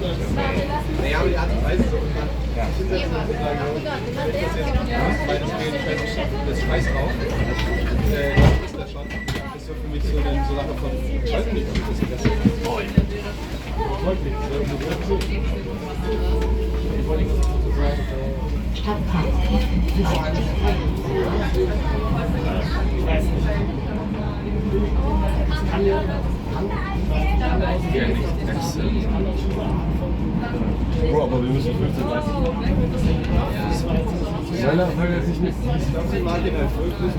Naja, aber die Art und Weise so. Das schmeißt auf. Das ist das schon. Das ist für mich so eine Sache von, ich weiß nicht, ob das ist. Stadtpark. Bro, aber wir müssen 15:30 Weil er sich nicht sieht. Ich glaube, sie mag den Erfolg des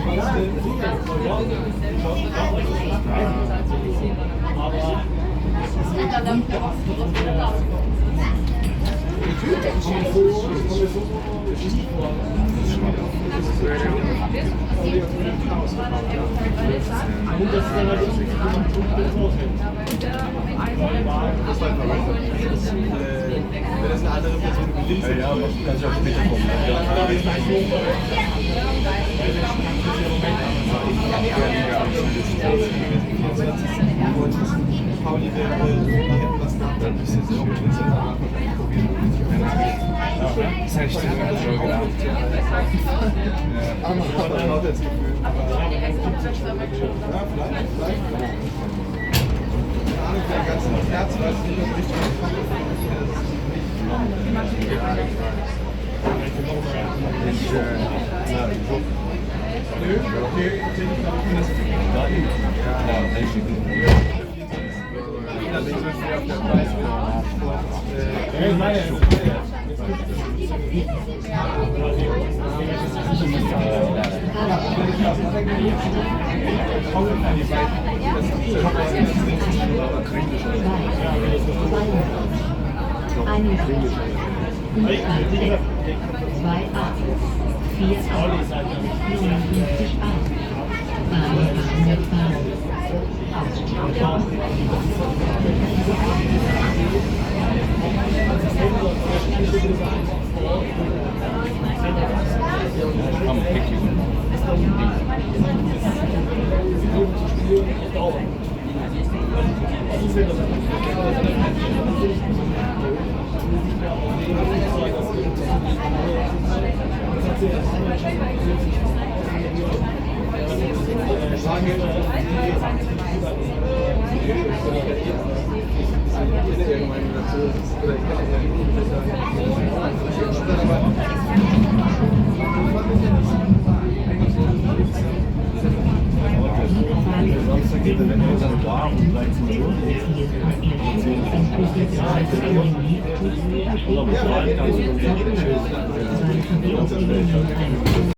wenn das eine andere Person gelingt, ja, aber kann ich auch später kommen. Pauli hätten was gehabt, dann ist jetzt auch mit uns Das hätte ich dir sogar schon gedacht. aber man hat auch das Gefühl. Ja, vielleicht. Keine Ahnung, für ein ganzes Herz, weiß ich nicht, was richtig